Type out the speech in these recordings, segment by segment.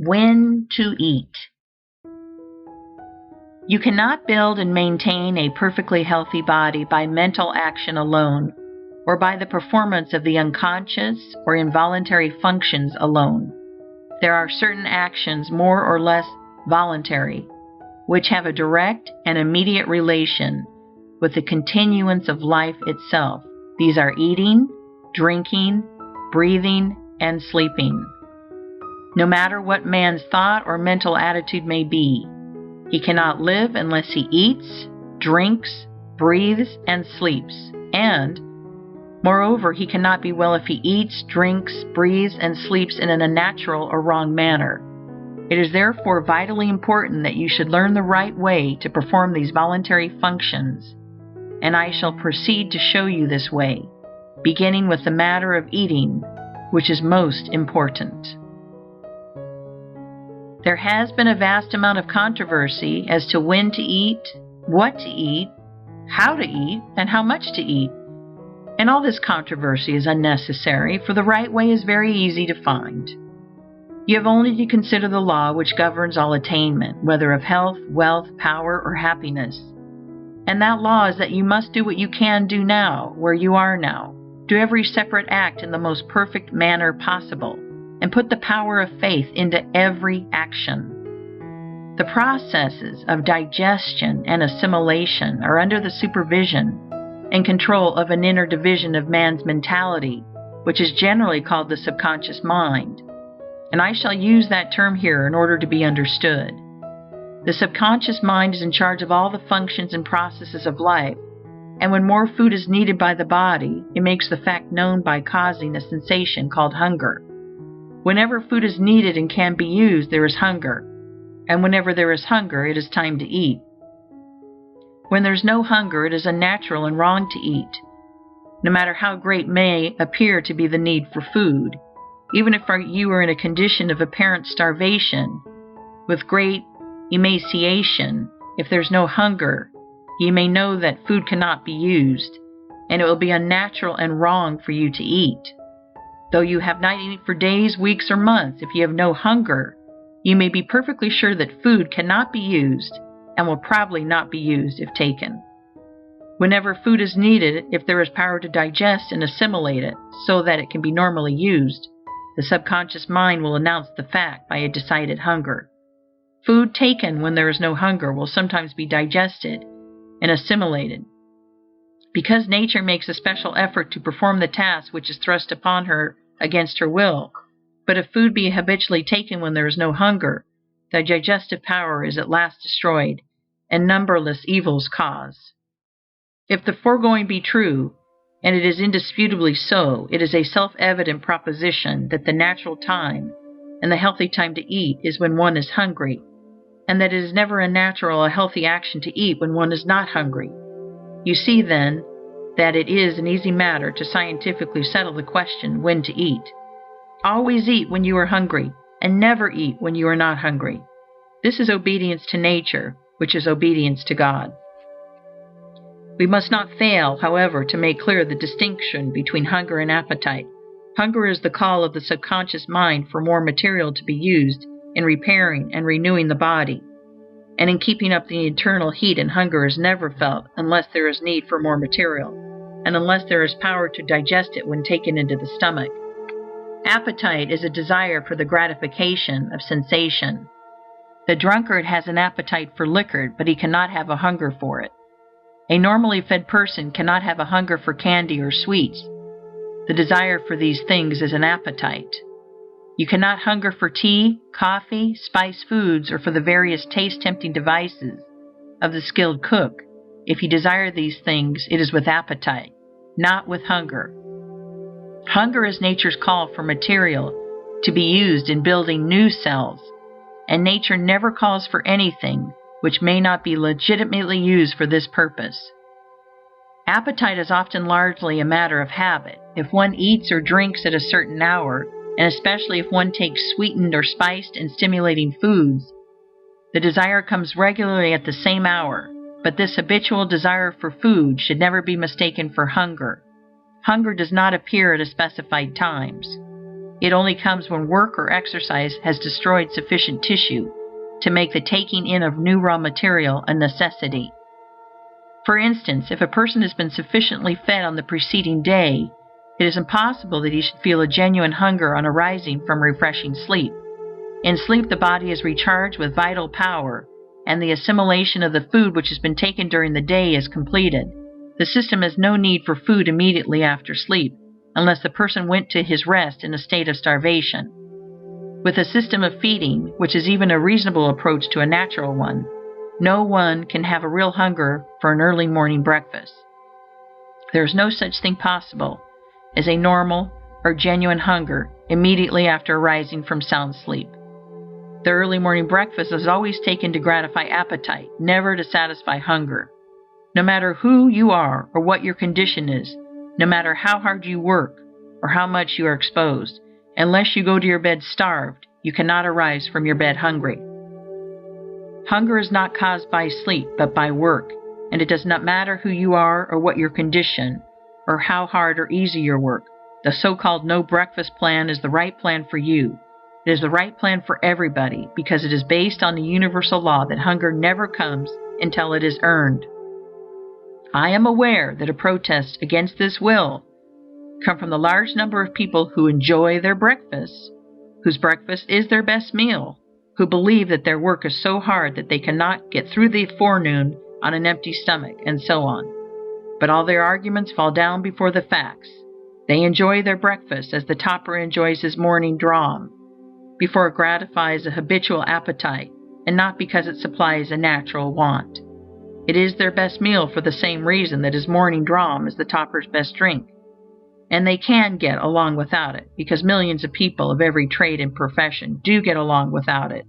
When to eat. You cannot build and maintain a perfectly healthy body by mental action alone, or by the performance of the unconscious or involuntary functions alone. There are certain actions, more or less voluntary, which have a direct and immediate relation with the continuance of life itself. These are eating, drinking, breathing, and sleeping. No matter what man's thought or mental attitude may be, he cannot live unless he eats, drinks, breathes, and sleeps. And, moreover, he cannot be well if he eats, drinks, breathes, and sleeps in an unnatural or wrong manner. It is therefore vitally important that you should learn the right way to perform these voluntary functions, and I shall proceed to show you this way, beginning with the matter of eating, which is most important. There has been a vast amount of controversy as to when to eat, what to eat, how to eat, and how much to eat. And all this controversy is unnecessary, for the right way is very easy to find. You have only to consider the law which governs all attainment, whether of health, wealth, power, or happiness. And that law is that you must do what you can do now, where you are now. Do every separate act in the most perfect manner possible, and put the power of faith into every action. The processes of digestion and assimilation are under the supervision and control of an inner division of man's mentality, which is generally called the subconscious mind, and I shall use that term here in order to be understood. The subconscious mind is in charge of all the functions and processes of life, and when more food is needed by the body, it makes the fact known by causing a sensation called hunger. Whenever food is needed and can be used, there is hunger, and whenever there is hunger, it is time to eat. When there is no hunger, it is unnatural and wrong to eat, no matter how great may appear to be the need for food. Even if you are in a condition of apparent starvation, with great emaciation, if there is no hunger, you may know that food cannot be used, and it will be unnatural and wrong for you to eat. Though you have not eaten for days, weeks, or months, if you have no hunger, you may be perfectly sure that food cannot be used and will probably not be used if taken. Whenever food is needed, if there is power to digest and assimilate it so that it can be normally used, the subconscious mind will announce the fact by a decided hunger. Food taken when there is no hunger will sometimes be digested and assimilated, because nature makes a special effort to perform the task which is thrust upon her against her will. But if food be habitually taken when there is no hunger, the digestive power is at last destroyed, and numberless evils caused. If the foregoing be true, and it is indisputably so, it is a self-evident proposition that the natural time and the healthy time to eat is when one is hungry, and that it is never a natural or healthy action to eat when one is not hungry. You see, then, that it is an easy matter to scientifically settle the question when to eat. Always eat when you are hungry, and never eat when you are not hungry. This is obedience to nature, which is obedience to God. We must not fail, however, to make clear the distinction between hunger and appetite. Hunger is the call of the subconscious mind for more material to be used in repairing and renewing the body, and in keeping up the internal heat, and hunger is never felt unless there is need for more material, and unless there is power to digest it when taken into the stomach. Appetite is a desire for the gratification of sensation. The drunkard has an appetite for liquor, but he cannot have a hunger for it. A normally fed person cannot have a hunger for candy or sweets. The desire for these things is an appetite. You cannot hunger for tea, coffee, spiced foods, or for the various taste-tempting devices of the skilled cook. If you desire these things, it is with appetite, not with hunger. Hunger is nature's call for material to be used in building new cells, and nature never calls for anything which may not be legitimately used for this purpose. Appetite is often largely a matter of habit. If one eats or drinks at a certain hour, and especially if one takes sweetened or spiced and stimulating foods, the desire comes regularly at the same hour. But this habitual desire for food should never be mistaken for hunger. Hunger does not appear at specified times. It only comes when work or exercise has destroyed sufficient tissue to make the taking in of new raw material a necessity. For instance, if a person has been sufficiently fed on the preceding day, it is impossible that he should feel a genuine hunger on arising from refreshing sleep. In sleep, the body is recharged with vital power, and the assimilation of the food which has been taken during the day is completed. The system has no need for food immediately after sleep, unless the person went to his rest in a state of starvation. With a system of feeding, which is even a reasonable approach to a natural one, no one can have a real hunger for an early morning breakfast. There is no such thing possible as a normal or genuine hunger immediately after arising from sound sleep. The early morning breakfast is always taken to gratify appetite, never to satisfy hunger. No matter who you are or what your condition is, no matter how hard you work or how much you are exposed, unless you go to your bed starved, you cannot arise from your bed hungry. Hunger is not caused by sleep, but by work, and it does not matter who you are or what your condition, or how hard or easy your work. The so-called no breakfast plan is the right plan for you. It is the right plan for everybody because it is based on the universal law that hunger never comes until it is earned. I am aware that a protest against this will come from the large number of people who enjoy their breakfast, whose breakfast is their best meal, who believe that their work is so hard that they cannot get through the forenoon on an empty stomach, and so on. But all their arguments fall down before the facts. They enjoy their breakfast as the toper enjoys his morning dram, before it gratifies a habitual appetite, and not because it supplies a natural want. It is their best meal for the same reason that his morning dram is the toper's best drink. And they can get along without it, because millions of people of every trade and profession do get along without it,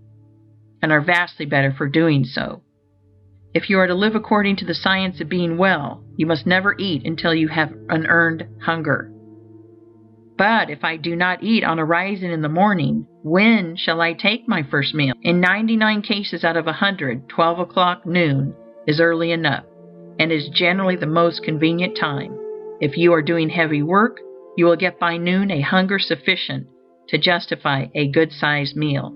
and are vastly better for doing so. If you are to live according to the science of being well, you must never eat until you have an earned hunger. But if I do not eat on arising in the morning, when shall I take my first meal? In 99 cases out of 100, 12 o'clock noon is early enough, and is generally the most convenient time. If you are doing heavy work, you will get by noon a hunger sufficient to justify a good-sized meal.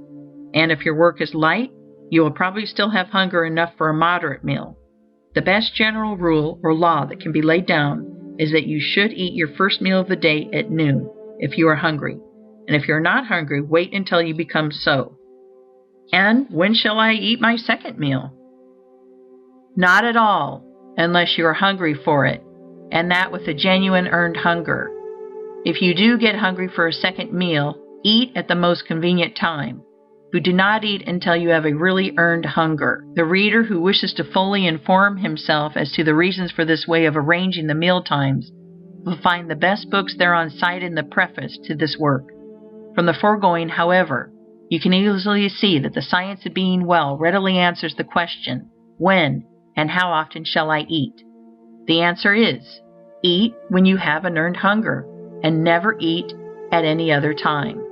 And if your work is light, you will probably still have hunger enough for a moderate meal. The best general rule or law that can be laid down is that you should eat your first meal of the day at noon if you are hungry. And if you are not hungry, wait until you become so. And when shall I eat my second meal? Not at all, unless you are hungry for it, and that with a genuine earned hunger. If you do get hungry for a second meal, eat at the most convenient time, but do not eat until you have a really earned hunger. The reader who wishes to fully inform himself as to the reasons for this way of arranging the meal times will find the best books thereon cited in the preface to this work. From the foregoing, however, you can easily see that the science of being well readily answers the question, when and how often shall I eat? The answer is, eat when you have an earned hunger, and never eat at any other time.